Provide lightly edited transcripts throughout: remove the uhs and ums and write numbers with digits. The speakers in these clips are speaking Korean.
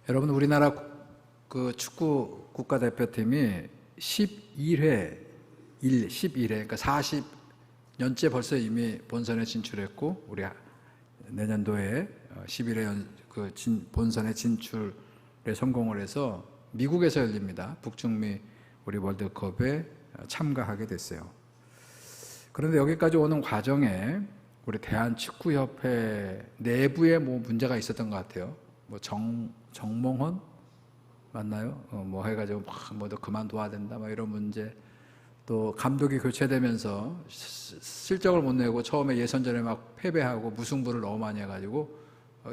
여러분, 우리나라 그 축구 국가대표팀이 11회, 그러니까 40년째 벌써 이미 본선에 진출했고, 우리 내년도에 11회 본선에 진출에 성공을 해서 미국에서 열립니다. 북중미 우리 월드컵에 참가하게 됐어요. 그런데 여기까지 오는 과정에 우리 대한축구협회 내부에 뭐 문제가 있었던 것 같아요. 뭐 정몽헌 맞나요? 뭐 해가지고 뭐 너 그만둬야 된다, 뭐 이런 문제. 또 감독이 교체되면서 실적을 못 내고 처음에 예선전에 막 패배하고 무승부를 너무 많이 해가지고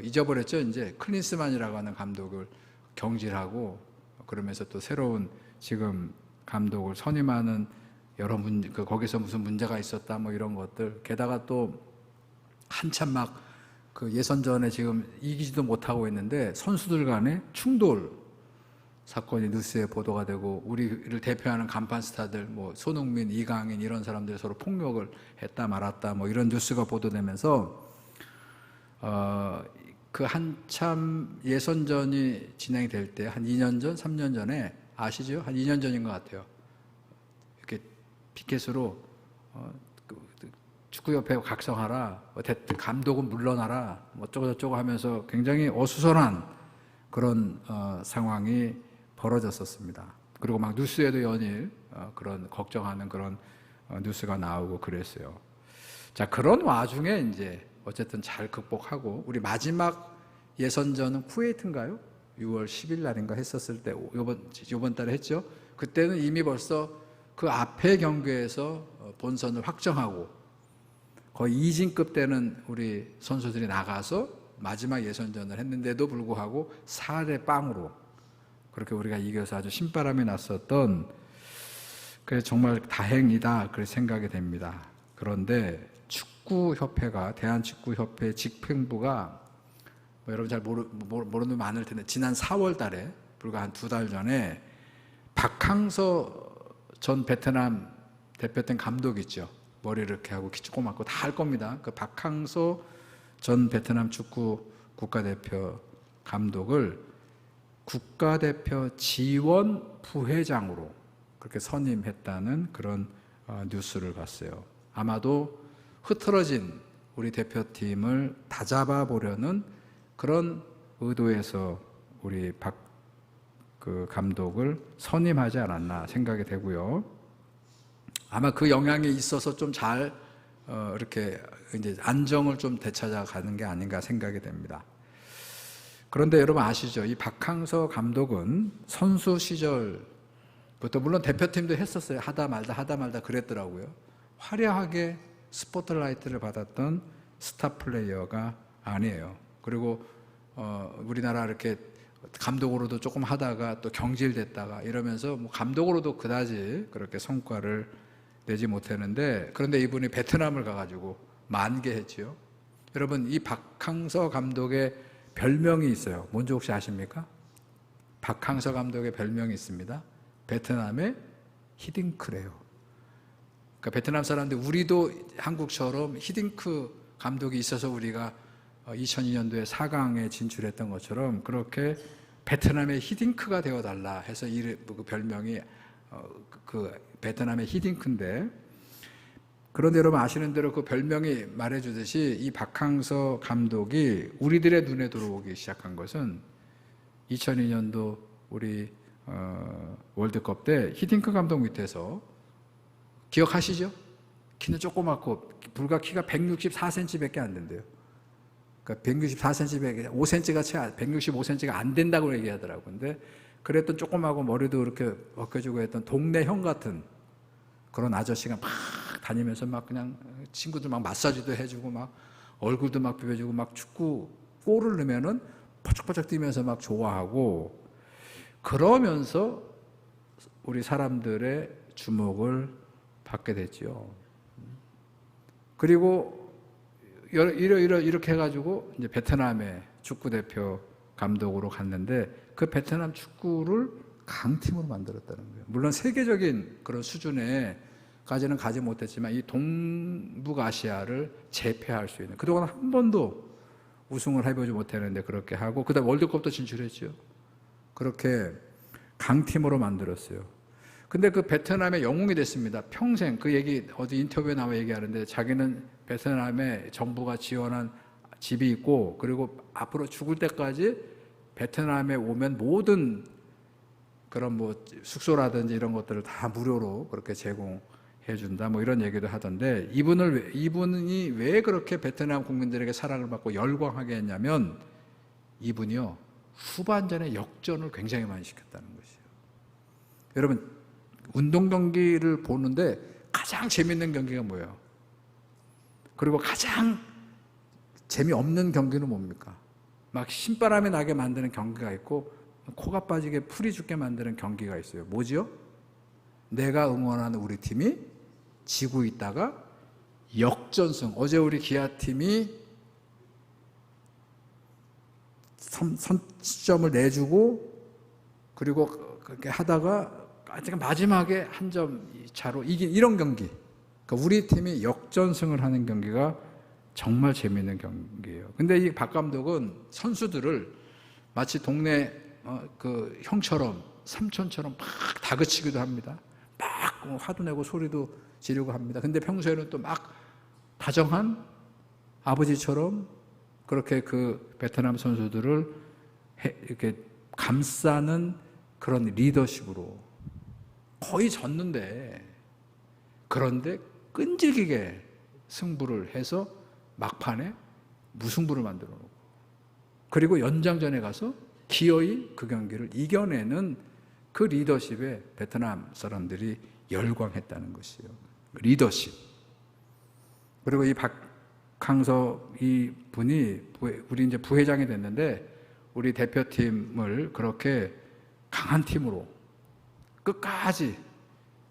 잊어버렸죠. 이제 클린스만이라고 하는 감독을 경질하고, 그러면서 또 새로운 지금 감독을 선임하는 여러 거기서 무슨 문제가 있었다, 뭐 이런 것들. 게다가 또 한참 막 그 예선전에 지금 이기지도 못하고 있는데 선수들 간에 충돌 사건이 뉴스에 보도가 되고, 우리를 대표하는 간판 스타들, 뭐 손흥민, 이강인 이런 사람들이 서로 폭력을 했다 말았다, 뭐 이런 뉴스가 보도되면서 그 한참 예선전이 진행이 될 때 한 2년 전, 3년 전에 아시죠? 한 2년 전인 것 같아요. 이렇게 피켓으로 축구협회 각성하라, 감독은 물러나라, 뭐 어쩌고저쩌고 하면서 굉장히 어수선한 그런 상황이 벌어졌었습니다. 그리고 막 뉴스에도 연일 그런 걱정하는 그런 뉴스가 나오고 그랬어요. 자, 그런 와중에 이제 어쨌든 잘 극복하고, 우리 마지막 예선전은 쿠웨이트인가요? 6월 10일 날인가 했었을 때, 요번 달에 했죠. 그때는 이미 벌써 그 앞에 경기에서 본선을 확정하고 거의 이진급 되는 우리 선수들이 나가서 마지막 예선전을 했는데도 불구하고 4대0으로 그렇게 우리가 이겨서 아주 신바람이 났었던, 그래서 정말 다행이다 그렇게 생각이 됩니다. 그런데 축구협회가, 대한축구협회 직행부가 뭐 여러분 잘 모르는 분 많을 텐데, 지난 4월 달에 불과 한 2달 전에 박항서 전 베트남 대표팀 감독 있죠. 머리 이렇게 하고 키 조그맣고 다 할 겁니다. 그 박항서 전 베트남 축구 국가대표 감독을 국가대표 지원 부회장으로 그렇게 선임했다는 그런 뉴스를 봤어요. 아마도 흐트러진 우리 대표팀을 다잡아 보려는 그런 의도에서 우리 그 감독을 선임하지 않았나 생각이 되고요. 아마 그 영향이 있어서 좀 잘 이렇게 이제 안정을 좀 되찾아가는 게 아닌가 생각이 됩니다. 그런데 여러분 아시죠? 이 박항서 감독은 선수 시절부터, 물론 대표팀도 했었어요. 하다 말다 그랬더라고요. 화려하게 스포트라이트를 받았던 스타 플레이어가 아니에요. 그리고 우리나라 이렇게 감독으로도 조금 하다가 또 경질됐다가 이러면서 뭐 감독으로도 그다지 그렇게 성과를 내지 못했는데, 그런데 이분이 베트남을 가가지고 만개했지요. 여러분, 이 박항서 감독의 별명이 있어요. 뭔지 혹시 아십니까? 박항서 감독의 별명이 있습니다. 베트남의 히딩크래요. 그러니까 베트남 사람들, 우리도 한국처럼 히딩크 감독이 있어서 우리가 2002년도에 4강에 진출했던 것처럼 그렇게 베트남의 히딩크가 되어달라 해서 그 별명이 그 베트남의 히딩크인데, 그런데 여러분 아시는 대로 그 별명이 말해주듯이 이 박항서 감독이 우리들의 눈에 들어오기 시작한 것은 2002년도 우리 월드컵 때 히딩크 감독 밑에서, 기억하시죠? 키는 조그맣고 불과 키가 164cm밖에 안 된대요. 그러니까 164cm밖에, 5cm가 채 165cm가 안 된다고 얘기하더라고요. 근데 그랬던 조그마하고 머리도 이렇게 벗겨주고 했던 동네 형 같은 그런 아저씨가 막 다니면서 막 그냥 친구들 막 마사지도 해주고 막 얼굴도 막 비벼주고 막 축구 골을 넣으면은 퍼쩍퍼쩍 뛰면서 막 좋아하고, 그러면서 우리 사람들의 주목을 받게 됐죠. 그리고 이렇게 해가지고 이제 베트남의 축구 대표 감독으로 갔는데, 그 베트남 축구를 강팀으로 만들었다는 거예요. 물론 세계적인 그런 수준에까지는 가지 못했지만 이 동북아시아를 제패할 수 있는, 그동안 한 번도 우승을 해보지 못했는데 그렇게 하고, 그다음 월드컵도 진출했죠. 그렇게 강팀으로 만들었어요. 근데 그 베트남의 영웅이 됐습니다. 평생 그 얘기 어디 인터뷰에 나와 얘기하는데 자기는 베트남에 정부가 지원한 집이 있고 그리고 앞으로 죽을 때까지 베트남에 오면 모든 그런 뭐 숙소라든지 이런 것들을 다 무료로 그렇게 제공해 준다 뭐 이런 얘기도 하던데 이분이 왜 그렇게 베트남 국민들에게 사랑을 받고 열광하게 했냐면 이분이요 후반전에 역전을 굉장히 많이 시켰다는 것이에요. 여러분 운동 경기를 보는데 가장 재밌는 경기가 뭐예요? 그리고 가장 재미없는 경기는 뭡니까? 막 신바람이 나게 만드는 경기가 있고 코가 빠지게 풀이 죽게 만드는 경기가 있어요. 뭐지요? 내가 응원하는 우리 팀이 지고 있다가 역전승. 어제 우리 기아팀이 선취점을 내주고 그리고 그렇게 하다가 마지막에 한 점 차로 이긴 이런 경기. 그러니까 우리 팀이 역전승을 하는 경기가 정말 재미있는 경기예요. 근데 이 박 감독은 선수들을 마치 동네 그 형처럼 삼촌처럼 막 다그치기도 합니다. 막 화도 내고 소리도 지르고 합니다. 근데 평소에는 또 막 다정한 아버지처럼 그렇게 그 베트남 선수들을 이렇게 감싸는 그런 리더십으로 거의 졌는데 그런데 끈질기게 승부를 해서 막판에 무승부를 만들어 놓고 그리고 연장전에 가서 기어이 그 경기를 이겨내는 그 리더십에 베트남 사람들이 열광했다는 것이에요. 리더십. 그리고 이 박항서 이 분이 우리 이제 부회장이 됐는데 우리 대표팀을 그렇게 강한 팀으로 끝까지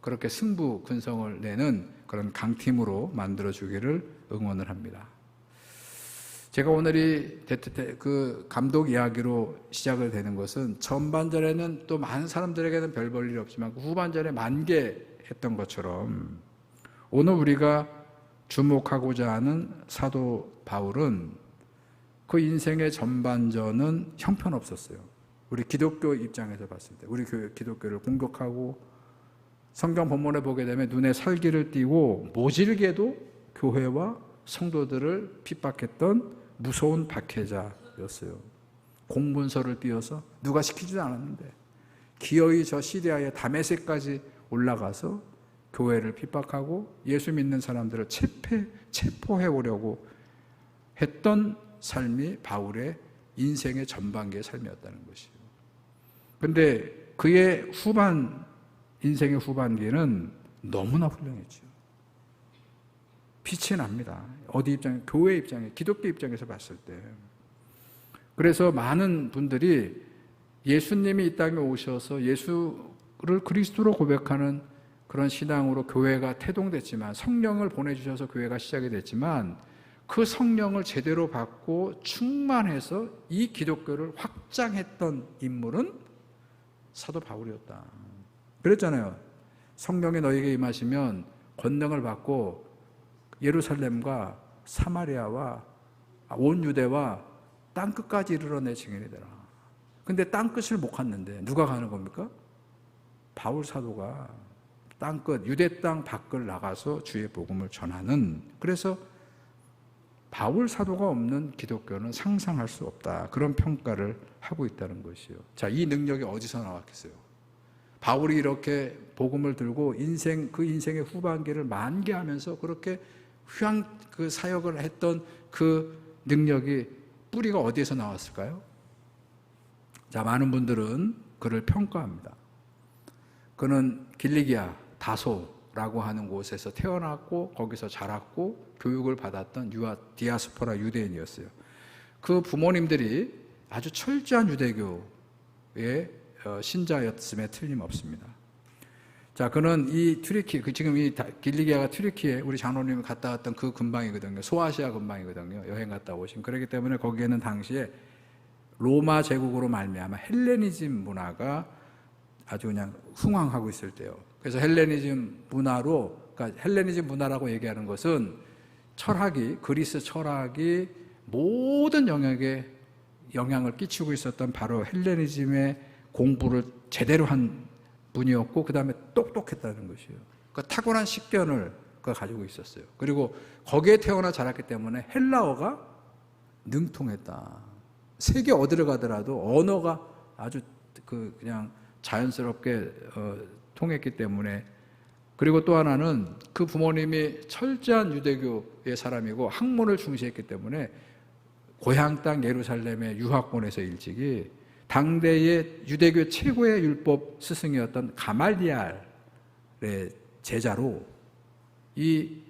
그렇게 승부 근성을 내는 그런 강팀으로 만들어 주기를 응원을 합니다. 제가 오늘 그 감독 이야기로 시작을 되는 것은 전반전에는 또 많은 사람들에게는 별 볼 일이 없지만 후반전에 만개했던 것처럼 오늘 우리가 주목하고자 하는 사도 바울은 그 인생의 전반전은 형편없었어요. 우리 기독교 입장에서 봤을 때 우리 기독교를 공격하고 성경 본문에 보게 되면 눈에 살기를 띠고 모질게도 교회와 성도들을 핍박했던 무서운 박해자였어요. 공문서를 띄어서 누가 시키지도 않았는데 기어이 저 시리아의 다메섹까지 올라가서 교회를 핍박하고 예수 믿는 사람들을 체포해 오려고 했던 삶이 바울의 인생의 전반기의 삶이었다는 것이에요. 그런데 그의 인생의 후반기는 너무나 훌륭했죠. 빛이 납니다. 어디 입장에? 교회 입장에, 기독교 입장에서 봤을 때. 그래서 많은 분들이 예수님이 이 땅에 오셔서 예수를 그리스도로 고백하는 그런 신앙으로 교회가 태동됐지만 성령을 보내주셔서 교회가 시작이 됐지만 그 성령을 제대로 받고 충만해서 이 기독교를 확장했던 인물은 사도 바울이었다. 그랬잖아요. 성령이 너에게 임하시면 권능을 받고 예루살렘과 사마리아와 온 유대와 땅끝까지 이르러 내 증인이 되라. 근데 땅끝을 못 갔는데 누가 가는 겁니까? 바울 사도가 땅끝 유대 땅 밖을 나가서 주의 복음을 전하는, 그래서 바울 사도가 없는 기독교는 상상할 수 없다, 그런 평가를 하고 있다는 것이요. 자, 이 능력이 어디서 나왔겠어요? 바울이 이렇게 복음을 들고 그 인생의 후반기를 만개하면서 그렇게 휘황 그 사역을 했던 그 능력이 뿌리가 어디에서 나왔을까요? 자, 많은 분들은 그를 평가합니다. 그는 길리기아 다소라고 하는 곳에서 태어났고 거기서 자랐고 교육을 받았던 디아스포라 유대인이었어요. 그 부모님들이 아주 철저한 유대교의 신자였음에 틀림없습니다. 자, 그는 이 지금 이 길리기아가 튀르키에 우리 장로님이 갔다 왔던 그 근방이거든요. 소아시아 근방이거든요. 여행 갔다 오신. 그렇기 때문에 거기에는 당시에 로마 제국으로 말미암아 헬레니즘 문화가 아주 그냥 흥황하고 있을 때요. 그래서 헬레니즘 문화로, 그러니까 헬레니즘 문화라고 얘기하는 것은 그리스 철학이 모든 영역에 영향을 끼치고 있었던 바로 헬레니즘의 공부를 제대로 한 분이었고, 그 다음에 똑똑했다는 것이에요. 그 타고난 식견을 가지고 있었어요. 그리고 거기에 태어나 자랐기 때문에 헬라어가 능통했다. 세계 어디를 가더라도 언어가 아주 그냥 자연스럽게 통했기 때문에. 그리고 또 하나는 그 부모님이 철저한 유대교의 사람이고 학문을 중시했기 때문에 고향 땅 예루살렘에 유학 보내서 일찍이 당대의 유대교 최고의 율법 스승이었던 가말리알의 제자로 이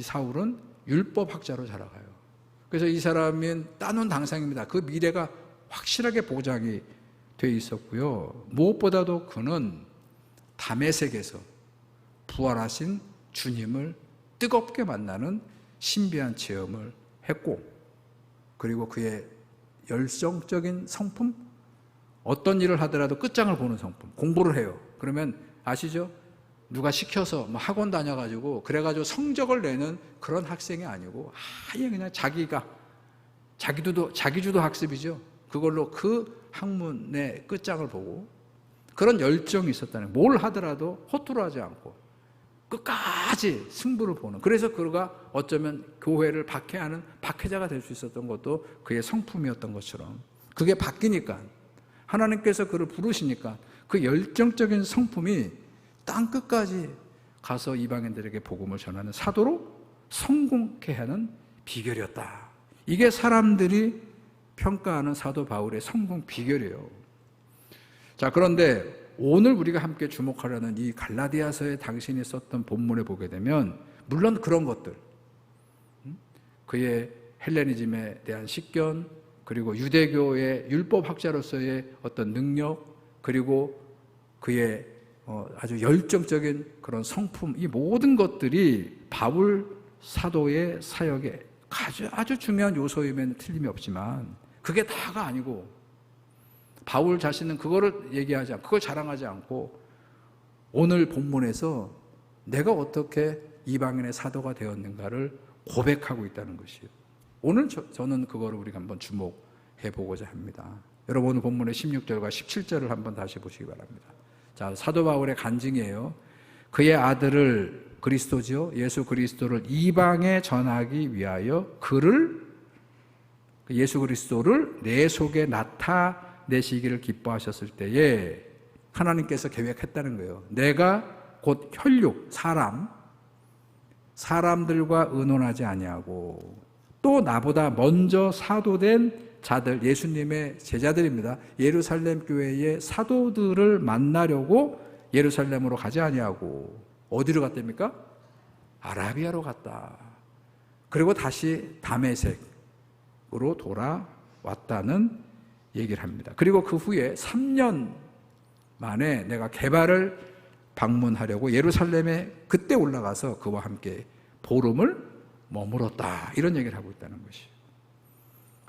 사울은 율법학자로 자라가요. 그래서 이 사람은 따놓은 당상입니다. 그 미래가 확실하게 보장이 돼 있었고요. 무엇보다도 그는 다메섹에서 부활하신 주님을 뜨겁게 만나는 신비한 체험을 했고, 그리고 그의 열정적인 성품, 어떤 일을 하더라도 끝장을 보는 성품, 공부를 해요. 그러면 아시죠? 누가 시켜서 학원 다녀가지고 그래가지고 성적을 내는 그런 학생이 아니고 아예 그냥 자기주도 학습이죠. 그걸로 그 학문의 끝장을 보고 그런 열정이 있었다는 거예요. 뭘 하더라도 허투루 하지 않고 끝까지 승부를 보는. 그래서 그가 어쩌면 교회를 박해하는 박해자가 될 수 있었던 것도 그의 성품이었던 것처럼, 그게 바뀌니까 하나님께서 그를 부르시니까 그 열정적인 성품이 땅 끝까지 가서 이방인들에게 복음을 전하는 사도로 성공케 하는 비결이었다. 이게 사람들이 평가하는 사도 바울의 성공 비결이에요. 자, 그런데 오늘 우리가 함께 주목하려는 이 갈라디아서에 당신이 썼던 본문을 보게 되면 물론 그런 것들, 그의 헬레니즘에 대한 식견, 그리고 유대교의 율법학자로서의 어떤 능력, 그리고 그의 아주 열정적인 그런 성품, 이 모든 것들이 바울 사도의 사역에 아주 중요한 요소임에는 틀림이 없지만 그게 다가 아니고, 바울 자신은 그거를 얘기하지 않고 그걸 자랑하지 않고 오늘 본문에서 내가 어떻게 이방인의 사도가 되었는가를 고백하고 있다는 것이에요. 오늘 저는 그거를 우리가 한번 주목해 보고자 합니다. 여러분, 오늘 본문의 16절과 17절을 한번 다시 보시기 바랍니다. 자, 사도 바울의 간증이에요. 그의 아들을, 그리스도지요, 예수 그리스도를 이방에 전하기 위하여 예수 그리스도를 내 속에 나타내시기를 기뻐하셨을 때에 하나님께서 계획했다는 거예요. 내가 곧 혈육, 사람들과 의논하지 아니하고 또 나보다 먼저 사도된 자들, 예수님의 제자들입니다. 예루살렘 교회의 사도들을 만나려고 예루살렘으로 가지 아니하고 어디로 갔답니까? 아라비아로 갔다. 그리고 다시 다메섹으로 돌아왔다는 얘기를 합니다. 그리고 그 후에 3년 만에 내가 게바를 방문하려고 예루살렘에 그때 올라가서 그와 함께 보름을 머물었다. 이런 얘기를 하고 있다는 것이에요.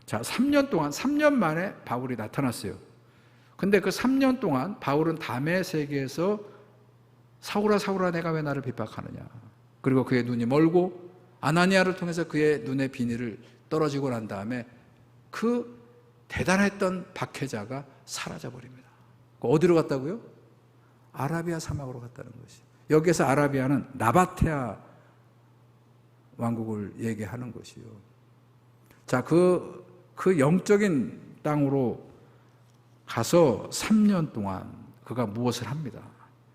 자, 3년 만에 바울이 나타났어요. 근데 그 3년 동안 바울은 다메섹에서 사울아 사울아 내가 왜 나를 핍박하느냐, 그리고 그의 눈이 멀고 아나니아를 통해서 그의 눈의 비늘을 떨어지고 난 다음에 그 대단했던 박해자가 사라져버립니다. 어디로 갔다고요? 아라비아 사막으로 갔다는 것이. 여기에서 아라비아는 나바테아 왕국을 얘기하는 것이요. 자, 그 영적인 땅으로 가서 3년 동안 그가 무엇을 합니다.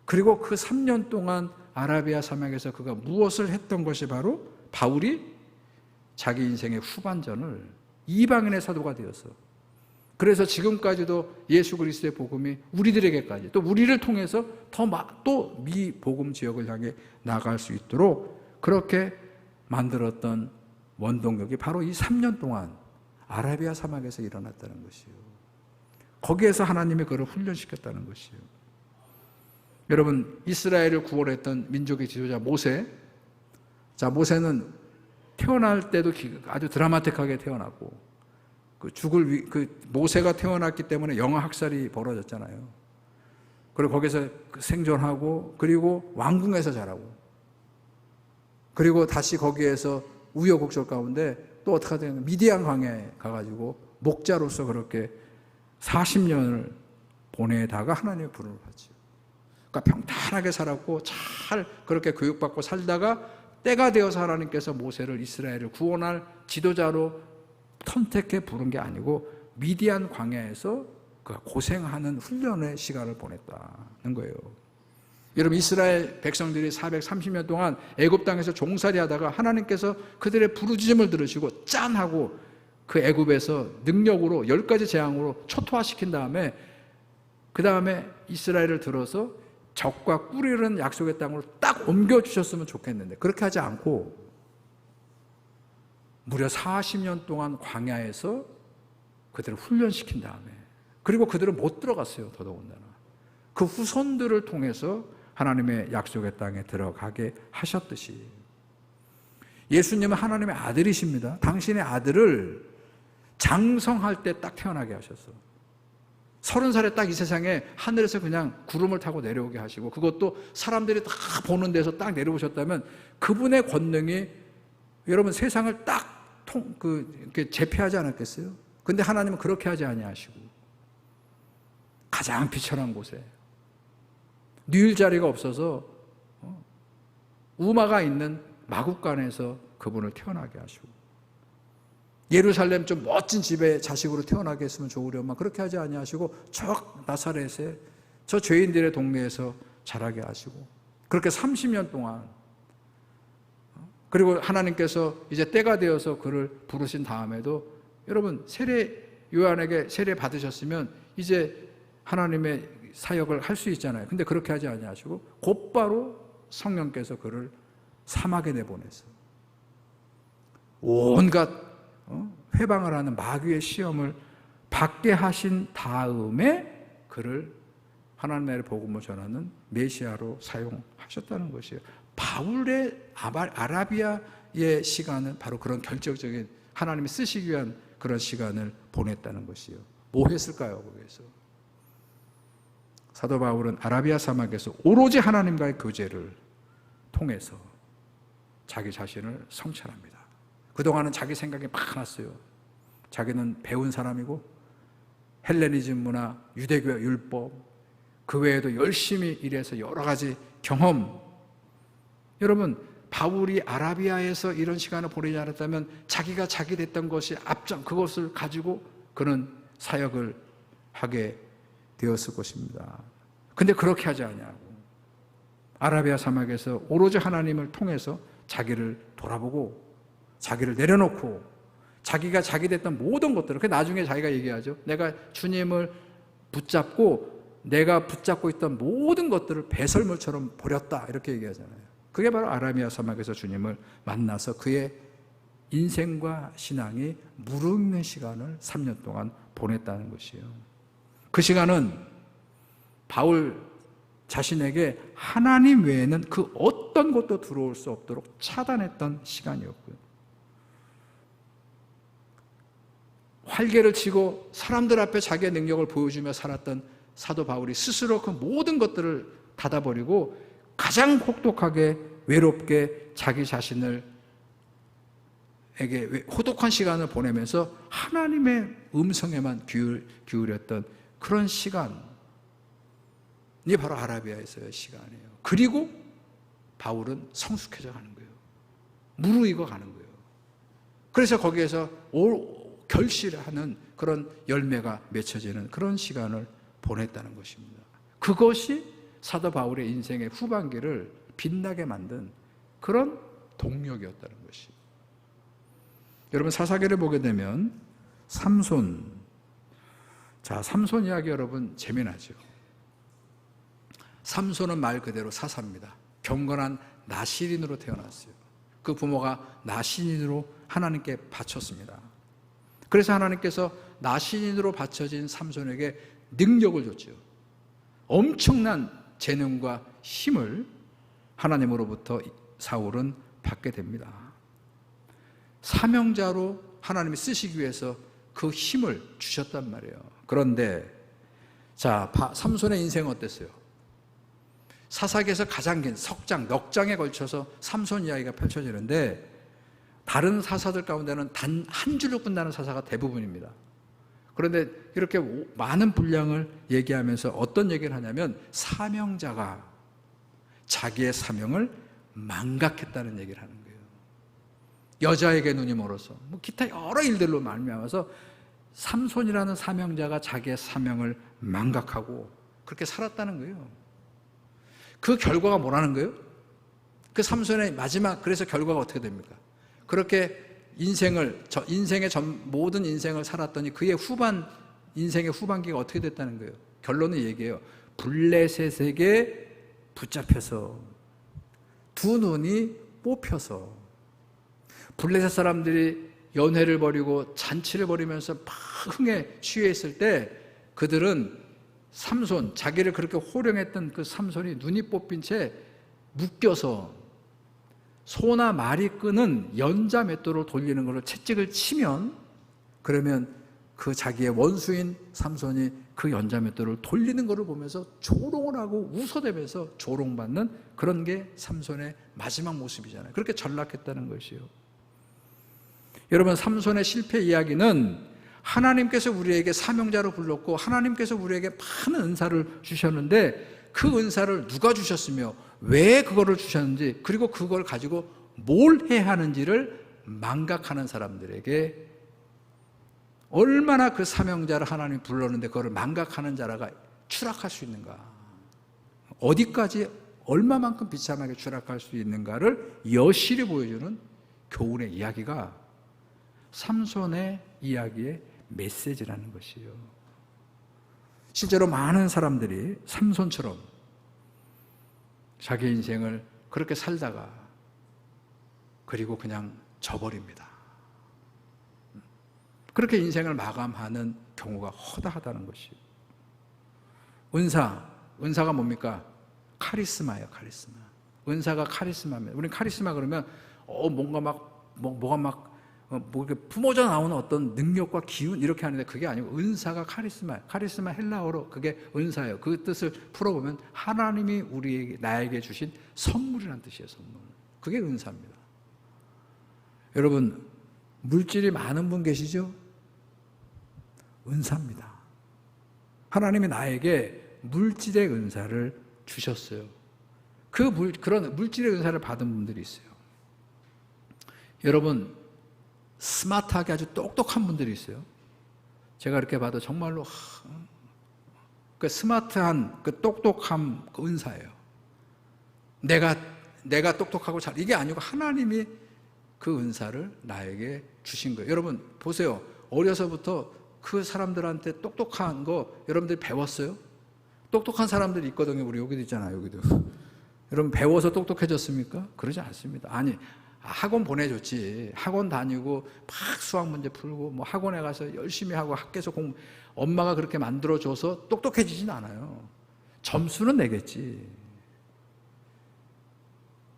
그리고 그 3년 동안 아라비아 사막에서 그가 무엇을 했던 것이 바로 바울이 자기 인생의 후반전을 이방인의 사도가 되어서, 그래서 지금까지도 예수 그리스도의 복음이 우리들에게까지 또 우리를 통해서 또 미복음 지역을 향해 나아갈 수 있도록 그렇게 만들었던 원동력이 바로 이 3년 동안 아라비아 사막에서 일어났다는 것이에요. 거기에서 하나님이 그를 훈련시켰다는 것이에요. 여러분, 이스라엘을 구원했던 민족의 지도자 모세. 자, 모세는 태어날 때도 아주 드라마틱하게 태어났고, 모세가 태어났기 때문에 영아 학살이 벌어졌잖아요. 그리고 거기서 생존하고, 그리고 왕궁에서 자라고, 그리고 다시 거기에서 우여곡절 가운데 또 어떻게 하든 미디안 강에 가가지고 목자로서 그렇게 40년을 보내다가 하나님의 부름을 받죠. 그러니까 평탄하게 살았고 잘 그렇게 교육받고 살다가 때가 되어서 하나님께서 모세를 이스라엘을 구원할 지도자로 선택해 부른 게 아니고 미디안 광야에서 그 고생하는 훈련의 시간을 보냈다는 거예요. 여러분, 이스라엘 백성들이 430년 동안 애굽 땅에서 종살이 하다가 하나님께서 그들의 부르짖음을 들으시고 짠 하고 그 애굽에서 능력으로 10가지 재앙으로 초토화시킨 다음에 그 다음에 이스라엘을 들어서 적과 꿀이르는 약속의 땅으로 딱 옮겨주셨으면 좋겠는데 그렇게 하지 않고 무려 40년 동안 광야에서 그들을 훈련시킨 다음에, 그리고 그들은 못 들어갔어요. 더더군다나 그 후손들을 통해서 하나님의 약속의 땅에 들어가게 하셨듯이 예수님은 하나님의 아들이십니다. 당신의 아들을 장성할 때 딱 태어나게 하셨어. 30살에 딱 이 세상에 하늘에서 그냥 구름을 타고 내려오게 하시고, 그것도 사람들이 다 보는 데서 딱 내려오셨다면 그분의 권능이 여러분 세상을 딱 이렇게 제패하지 않았겠어요? 근데 하나님은 그렇게 하지 아니하시고 가장 비천한 곳에 누일 자리가 없어서 우마가 있는 마국간에서 그분을 태어나게 하시고, 예루살렘 좀 멋진 집에 자식으로 태어나게 했으면 좋으려만 그렇게 하지 아니하시고 저 나사렛에 저 죄인들의 동네에서 자라게 하시고, 그렇게 30년 동안, 그리고 하나님께서 이제 때가 되어서 그를 부르신 다음에도 여러분 요한에게 세례 받으셨으면 이제 하나님의 사역을 할 수 있잖아요. 근데 그렇게 하지 아니하시고 곧바로 성령께서 그를 사막에 내보내서 온갖 회방을 하는 마귀의 시험을 받게 하신 다음에 그를 하나님의 나라의 복음을 전하는 메시아로 사용하셨다는 것이에요. 바울의 아라비아의 시간은 바로 그런 결정적인 하나님이 쓰시기 위한 그런 시간을 보냈다는 것이에요. 뭐 했을까요? 거기에서 사도 바울은 아라비아 사막에서 오로지 하나님과의 교제를 통해서 자기 자신을 성찰합니다. 그동안은 자기 생각이 많았어요. 자기는 배운 사람이고 헬레니즘 문화, 유대교 율법, 그 외에도 열심히 일해서 여러 가지 경험. 여러분, 바울이 아라비아에서 이런 시간을 보내지 않았다면 자기가 자기 됐던 것이 그것을 가지고 그는 사역을 하게 되었을 것입니다. 근데 그렇게 하지 않냐고. 아라비아 사막에서 오로지 하나님을 통해서 자기를 돌아보고 자기를 내려놓고 자기가 자기 됐던 모든 것들을, 그 나중에 자기가 얘기하죠. 내가 주님을 붙잡고 내가 붙잡고 있던 모든 것들을 배설물처럼 버렸다, 이렇게 얘기하잖아요. 그게 바로 아라비아 사막에서 주님을 만나서 그의 인생과 신앙이 무르익는 시간을 3년 동안 보냈다는 것이에요. 그 시간은 바울 자신에게 하나님 외에는 그 어떤 것도 들어올 수 없도록 차단했던 시간이었고요. 활개를 치고 사람들 앞에 자기의 능력을 보여주며 살았던 사도 바울이 스스로 그 모든 것들을 닫아버리고 가장 혹독하게 외롭게 자기 자신에게 호독한 시간을 보내면서 하나님의 음성에만 기울였던 그런 시간이 바로 아라비아에서의 시간이에요. 그리고 바울은 성숙해져 가는 거예요. 무르익어 가는 거예요. 그래서 거기에서 결실하는 그런 열매가 맺혀지는 그런 시간을 보냈다는 것입니다. 그것이 사도 바울의 인생의 후반기를 빛나게 만든 그런 동력이었다는 것이에요. 여러분, 사사기를 보게 되면 삼손 이야기 여러분 재미나죠. 삼손은 말 그대로 사사입니다. 경건한 나시린으로 태어났어요. 그 부모가 나시린으로 하나님께 바쳤습니다. 그래서 하나님께서 나시린으로 바쳐진 삼손에게 능력을 줬죠. 엄청난 재능과 힘을 하나님으로부터 사울은 받게 됩니다. 사명자로 하나님이 쓰시기 위해서 그 힘을 주셨단 말이에요. 그런데 삼손의 인생은 어땠어요? 사사기에서 가장 긴 넉 장에 걸쳐서 삼손 이야기가 펼쳐지는데 다른 사사들 가운데는 단 한 줄로 끝나는 사사가 대부분입니다. 그런데 이렇게 많은 분량을 얘기하면서 어떤 얘기를 하냐면 사명자가 자기의 사명을 망각했다는 얘기를 하는 거예요. 여자에게 눈이 멀어서 뭐 기타 여러 일들로 말미암아서 삼손이라는 사명자가 자기의 사명을 망각하고 그렇게 살았다는 거예요. 그 결과가 뭐라는 거예요? 그 삼손의 마지막, 그래서 결과가 어떻게 됩니까? 그렇게 인생의 모든 인생을 살았더니 그의 인생의 후반기가 어떻게 됐다는 거예요? 결론은 얘기해요. 블레셋에게 붙잡혀서 두 눈이 뽑혀서 블레셋 사람들이 연회를 벌이고 잔치를 벌이면서 막 흥에 취해 있을 때 그들은 삼손, 자기를 그렇게 호령했던 그 삼손이 눈이 뽑힌 채 묶여서 소나 말이 끄는 연자 맷돌을 돌리는 걸로 채찍을 치면, 그러면 그 자기의 원수인 삼손이 그 연자 맷돌을 돌리는 것을 보면서 조롱을 하고 웃어대면서 조롱받는 그런 게 삼손의 마지막 모습이잖아요. 그렇게 전락했다는 것이요. 여러분, 삼손의 실패 이야기는 하나님께서 우리에게 사명자로 불렀고 하나님께서 우리에게 많은 은사를 주셨는데 그 은사를 누가 주셨으며 왜 그거를 주셨는지, 그리고 그걸 가지고 뭘 해야 하는지를 망각하는 사람들에게 얼마나 그 사명자를 하나님이 불렀는데 그걸 망각하는 자라가 추락할 수 있는가, 어디까지 얼마만큼 비참하게 추락할 수 있는가를 여실히 보여주는 교훈의 이야기가 삼손의 이야기의 메시지라는 것이에요. 실제로 많은 사람들이 삼손처럼 자기 인생을 그렇게 살다가 그리고 그냥 져버립니다. 그렇게 인생을 마감하는 경우가 허다하다는 것이에요. 은사가 뭡니까? 카리스마예요, 카리스마. 은사가 카리스마입니다. 우리는 카리스마 그러면 뭔가 뭐가 이렇게 품어져 나오는 어떤 능력과 기운 이렇게 하는데 그게 아니고 은사가 카리스마예요. 카리스마 헬라어로 그게 은사예요. 그 뜻을 풀어보면 하나님이 나에게 주신 선물이라는 뜻이에요, 선물. 그게 은사입니다. 여러분, 물질이 많은 분 계시죠? 은사입니다. 하나님이 나에게 물질의 은사를 주셨어요. 그런 물질의 은사를 받은 분들이 있어요. 여러분, 스마트하게 아주 똑똑한 분들이 있어요. 제가 이렇게 봐도 정말로 그 스마트한 그 똑똑함, 그 은사예요. 내가 똑똑하고 이게 아니고 하나님이 그 은사를 나에게 주신 거예요. 여러분 보세요. 어려서부터 그 사람들한테 똑똑한 거 여러분들이 배웠어요? 똑똑한 사람들이 있거든요. 우리 여기도 있잖아요. 여기도. 여러분 배워서 똑똑해졌습니까? 그러지 않습니다. 아니, 학원 보내줬지. 학원 다니고 막 수학 문제 풀고 뭐 학원에 가서 열심히 하고 학교에서 엄마가 그렇게 만들어줘서 똑똑해지진 않아요. 점수는 내겠지.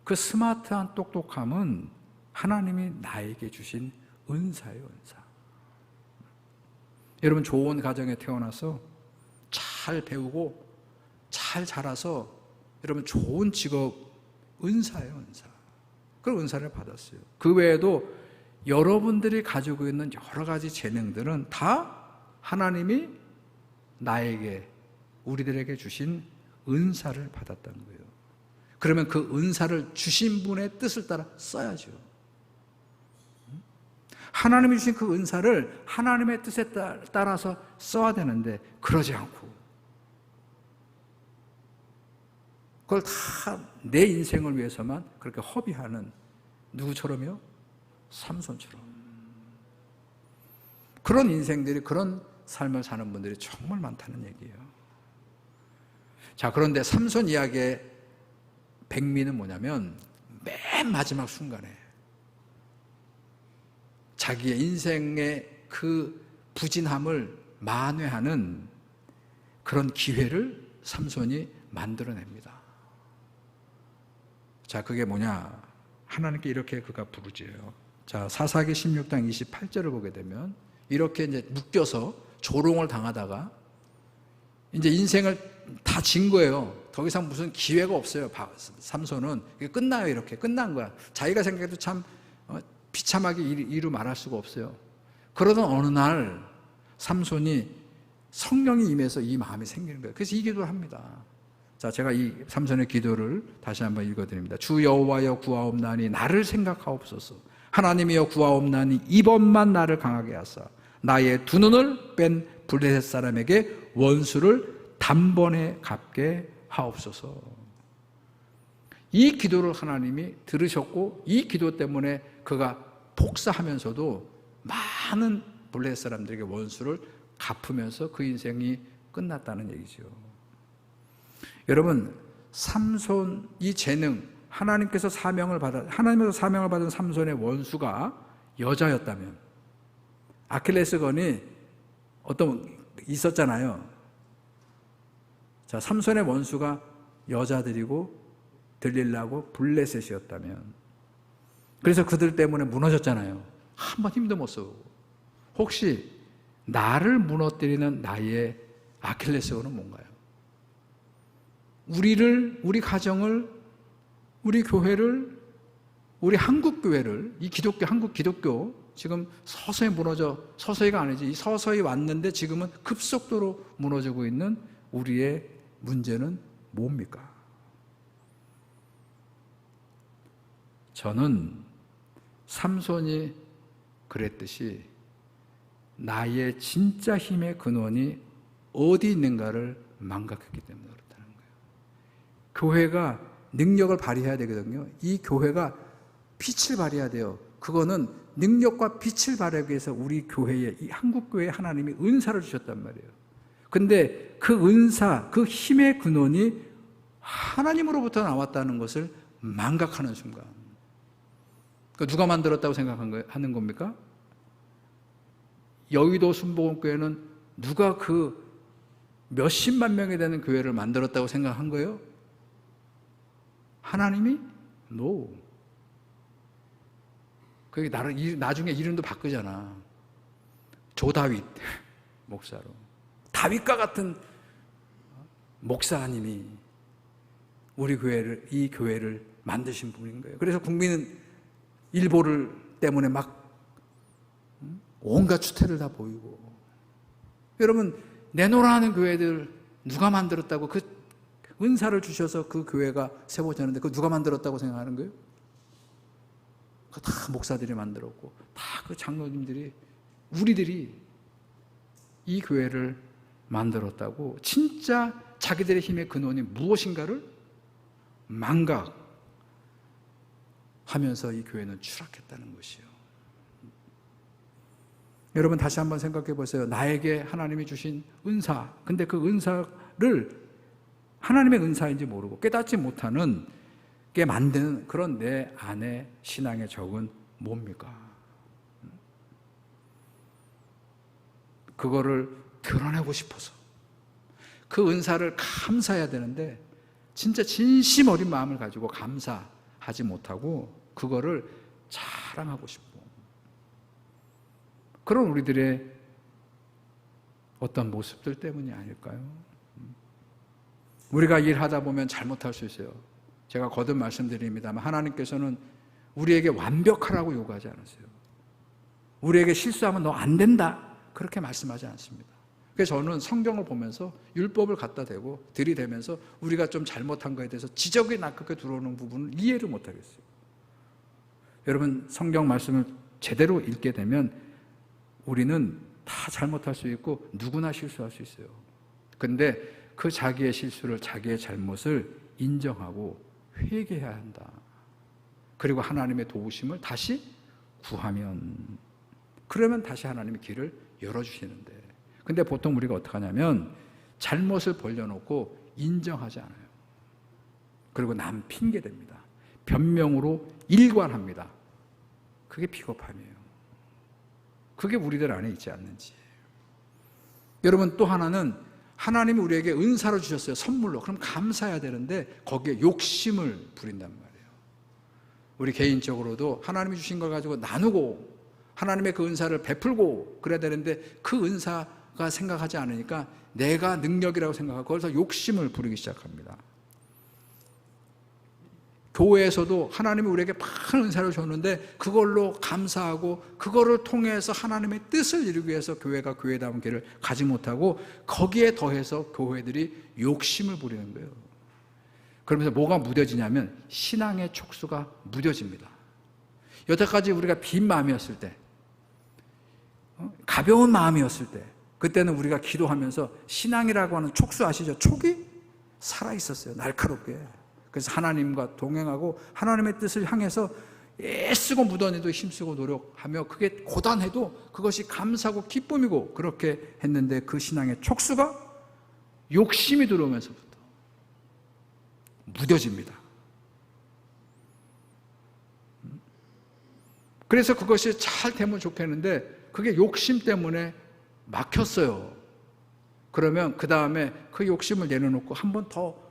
그 스마트한 똑똑함은 하나님이 나에게 주신 은사예요, 은사. 여러분, 좋은 가정에 태어나서 잘 배우고 잘 자라서 여러분 좋은 직업, 은사예요, 은사. 그런 은사를 받았어요. 그 외에도 여러분들이 가지고 있는 여러 가지 재능들은 다 하나님이 우리들에게 주신 은사를 받았다는 거예요. 그러면 그 은사를 주신 분의 뜻을 따라 써야죠. 하나님이 주신 그 은사를 하나님의 뜻에 따라서 써야 되는데 그러지 않고 그걸 다 내 인생을 위해서만 그렇게 허비하는, 누구처럼요? 삼손처럼. 그런 인생들이, 그런 삶을 사는 분들이 정말 많다는 얘기예요. 자, 그런데 삼손 이야기의 백미는 뭐냐면 맨 마지막 순간에 자기의 인생의 그 부진함을 만회하는 그런 기회를 삼손이 만들어냅니다. 자, 그게 뭐냐? 하나님께 이렇게 그가 부르짖어요. 자, 사사기 16장 28절을 보게 되면 이렇게 이제 묶여서 조롱을 당하다가 이제 인생을 다 진 거예요. 더 이상 무슨 기회가 없어요. 삼손은 이게 끝나요. 이렇게 끝난 거야. 자기가 생각해도 참 비참하게 이루 말할 수가 없어요. 그러던 어느 날 삼손이 성령이 임해서 이 마음이 생기는 거예요. 그래서 이 기도를 합니다. 자, 제가 이 삼손의 기도를 다시 한번 읽어드립니다. 주 여호와여 구하옵나니 나를 생각하옵소서. 하나님이여 구하옵나니 이번만 나를 강하게 하사 나의 두 눈을 뺀 블레셋 사람에게 원수를 단번에 갚게 하옵소서. 이 기도를 하나님이 들으셨고 이 기도 때문에 그가 복사하면서도 많은 블레셋 사람들에게 원수를 갚으면서 그 인생이 끝났다는 얘기죠. 여러분, 삼손 이 재능, 하나님께서 사명을 받은 삼손의 원수가 여자였다면, 아킬레스건이 있었잖아요. 자, 삼손의 원수가 여자들이고 들릴라고 블레셋이었다면, 그래서 그들 때문에 무너졌잖아요. 한번 힘도 못 쓰고. 혹시 나를 무너뜨리는 나의 아킬레스건은 뭔가요? 우리 가정을, 우리 교회를, 우리 한국교회를, 이 한국 기독교, 지금 서서히가 아니지, 서서히 왔는데 지금은 급속도로 무너지고 있는 우리의 문제는 뭡니까? 저는 삼손이 그랬듯이 나의 진짜 힘의 근원이 어디 있는가를 망각했기 때문에 그렇다는 거예요. 교회가 능력을 발휘해야 되거든요. 이 교회가 빛을 발휘해야 돼요. 그거는 능력과 빛을 발휘하기 위해서 우리 교회에, 이 한국교회에 하나님이 은사를 주셨단 말이에요. 근데 그 은사, 그 힘의 근원이 하나님으로부터 나왔다는 것을 망각하는 순간, 누가 만들었다고 하는 겁니까? 여의도 순복음교회는 누가 그 몇십만 명이 되는 교회를 만들었다고 생각한 거예요? 하나님이? No. 그게 나중에 이름도 바꾸잖아. 조다윗 목사로. 다윗과 같은 목사님이 이 교회를 만드신 분인 거예요. 그래서 국민은 일보를 때문에 막 온갖 추태를 다 보이고. 여러분, 내노라 하는 교회들 누가 만들었다고, 그 은사를 주셔서 그 교회가 세워졌는데 그거 누가 만들었다고 생각하는 거예요? 그거 다 목사들이 만들었고, 다 그 장로님들이, 우리들이 이 교회를 만들었다고, 진짜 자기들의 힘의 근원이 무엇인가를 망각하면서 이 교회는 추락했다는 것이요. 여러분, 다시 한번 생각해 보세요. 나에게 하나님이 주신 은사, 근데 그 은사를 하나님의 은사인지 모르고 깨닫지 못하는 게 만드는 그런 내 안의 신앙의 적은 뭡니까? 그거를 드러내고 싶어서 그 은사를 감사해야 되는데 진짜 진심 어린 마음을 가지고 감사하지 못하고 그거를 자랑하고 싶고, 그런 우리들의 어떤 모습들 때문이 아닐까요? 우리가 일하다 보면 잘못할 수 있어요. 제가 거듭 말씀드립니다만 하나님께서는 우리에게 완벽하라고 요구하지 않으세요. 우리에게 실수하면 너 안 된다, 그렇게 말씀하지 않습니다. 그래서 저는 성경을 보면서 율법을 갖다 대고 들이대면서 우리가 좀 잘못한 거에 대해서 지적이 낯익게 들어오는 부분을 이해를 못하겠어요. 여러분, 성경 말씀을 제대로 읽게 되면 우리는 다 잘못할 수 있고 누구나 실수할 수 있어요. 근데 그 자기의 실수를, 자기의 잘못을 인정하고 회개해야 한다. 그리고 하나님의 도우심을 다시 구하면, 그러면 다시 하나님의 길을 열어주시는데, 근데 보통 우리가 어떻게 하냐면 잘못을 벌려놓고 인정하지 않아요. 그리고 남 핑계댑니다. 변명으로 일관합니다. 그게 비겁함이에요. 그게 우리들 안에 있지 않는지. 여러분, 또 하나는 하나님이 우리에게 은사를 주셨어요. 선물로. 그럼 감사해야 되는데 거기에 욕심을 부린단 말이에요. 우리 개인적으로도 하나님이 주신 걸 가지고 나누고 하나님의 그 은사를 베풀고 그래야 되는데 그 은사가 생각하지 않으니까 내가 능력이라고 생각하고 거기서 욕심을 부리기 시작합니다. 교회에서도 하나님이 우리에게 많은 은사를 줬는데 그걸로 감사하고 그거를 통해서 하나님의 뜻을 이루기 위해서 교회가 교회다운 길을 가지 못하고 거기에 더해서 교회들이 욕심을 부리는 거예요. 그러면서 뭐가 무뎌지냐면 신앙의 촉수가 무뎌집니다. 여태까지 우리가 빈 마음이었을 때, 가벼운 마음이었을 때, 그때는 우리가 기도하면서 신앙이라고 하는 촉수 아시죠? 촉이 살아있었어요. 날카롭게. 그래서 하나님과 동행하고 하나님의 뜻을 향해서 애쓰고 무던히도 힘쓰고 노력하며 그게 고단해도 그것이 감사하고 기쁨이고 그렇게 했는데 그 신앙의 촉수가 욕심이 들어오면서부터 무뎌집니다. 그래서 그것이 잘 되면 좋겠는데 그게 욕심 때문에 막혔어요. 그러면 그 다음에 그 욕심을 내려놓고 한 번 더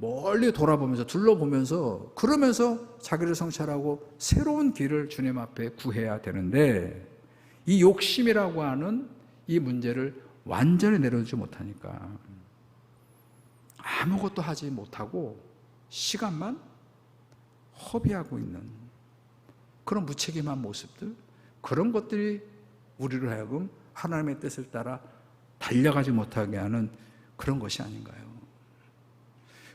멀리 돌아보면서 둘러보면서 그러면서 자기를 성찰하고 새로운 길을 주님 앞에 구해야 되는데 이 욕심이라고 하는 이 문제를 완전히 내려놓지 못하니까 아무것도 하지 못하고 시간만 허비하고 있는 그런 무책임한 모습들, 그런 것들이 우리를 하여금 하나님의 뜻을 따라 달려가지 못하게 하는 그런 것이 아닌가요?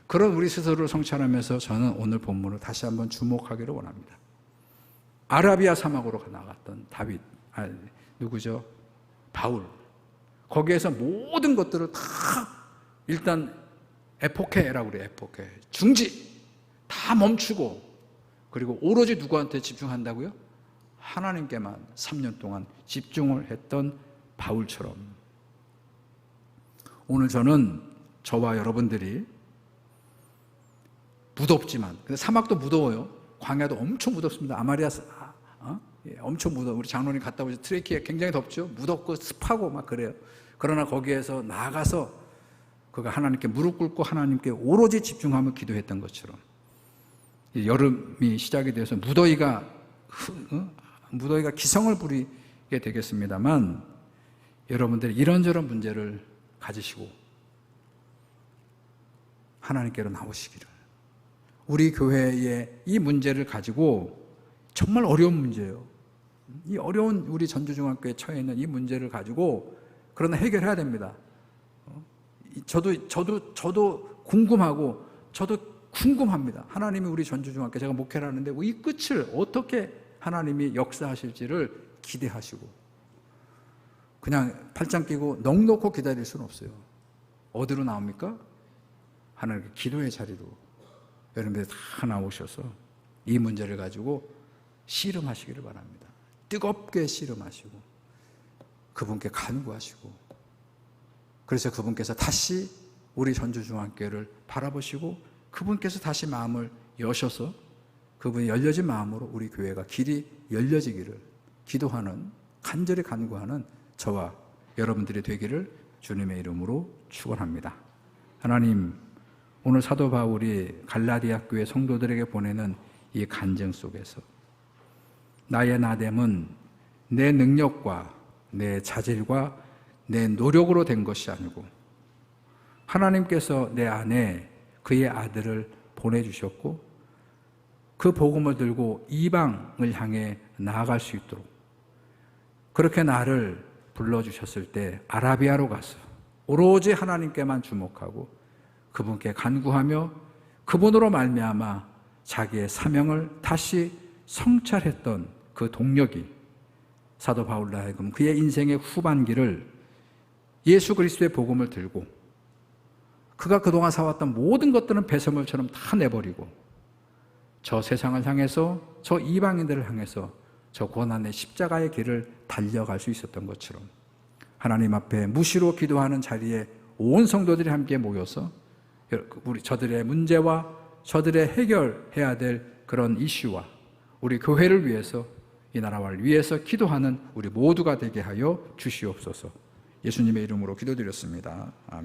그런 우리 스스로를 성찰하면서 저는 오늘 본문을 다시 한번 주목하기를 원합니다. 아라비아 사막으로 나갔던 다윗, 누구죠? 바울. 거기에서 모든 것들을 다 일단 에포케라고 그래요. 에포케. 중지. 다 멈추고 그리고 오로지 누구한테 집중한다고요? 하나님께만 3년 동안 집중을 했던 바울처럼 오늘 저는 저와 여러분들이 무덥지만, 근데 사막도 무더워요. 광야도 엄청 무덥습니다. 아마리아, 엄청 무더워. 우리 장로님 갔다 오죠. 트레키에 굉장히 덥죠. 무덥고 습하고 막 그래요. 그러나 거기에서 나아가서 그가 하나님께 무릎 꿇고 하나님께 오로지 집중하며 기도했던 것처럼 여름이 시작이 돼서 무더위가 기성을 부리게 되겠습니다만 여러분들이 이런저런 문제를 가지시고 하나님께로 나오시기를, 우리 교회의 이 문제를 가지고 정말 어려운 문제예요. 이 어려운 우리 전주중학교에 처해 있는 이 문제를 가지고 그러나 해결해야 됩니다. 저도 궁금하고 저도 궁금합니다. 하나님이 우리 전주중학교 제가 목회를 하는데 이 끝을 어떻게 하나님이 역사하실지를 기대하시고 그냥 팔짱 끼고 넋 놓고 기다릴 수는 없어요. 어디로 나옵니까? 하나님께 기도의 자리로 여러분들이 다 나오셔서 이 문제를 가지고 씨름하시기를 바랍니다. 뜨겁게 씨름하시고 그분께 간구하시고 그래서 그분께서 다시 우리 전주중앙교회를 바라보시고 그분께서 다시 마음을 여셔서 그분이 열려진 마음으로 우리 교회가 길이 열려지기를 기도하는, 간절히 간구하는 저와 여러분들이 되기를 주님의 이름으로 축원합니다. 하나님, 오늘 사도 바울이 갈라디아 교회 성도들에게 보내는 이 간증 속에서 나의 나됨은 내 능력과 내 자질과 내 노력으로 된 것이 아니고 하나님께서 내 안에 그의 아들을 보내주셨고 그 복음을 들고 이방을 향해 나아갈 수 있도록 그렇게 나를 불러주셨을 때 아라비아로 가서 오로지 하나님께만 주목하고 그분께 간구하며 그분으로 말미암아 자기의 사명을 다시 성찰했던 그 동력이 사도 바울로 하여금 그의 인생의 후반기를 예수 그리스도의 복음을 들고 그가 그동안 살아왔던 모든 것들은 배설물처럼 다 내버리고 저 세상을 향해서 저 이방인들을 향해서 저 고난의 십자가의 길을 달려갈 수 있었던 것처럼 하나님 앞에 무시로 기도하는 자리에 온 성도들이 함께 모여서 우리 저들의 문제와 저들의 해결해야 될 그런 이슈와 우리 교회를 위해서 이 나라를 위해서 기도하는 우리 모두가 되게 하여 주시옵소서. 예수님의 이름으로 기도드렸습니다. 아멘.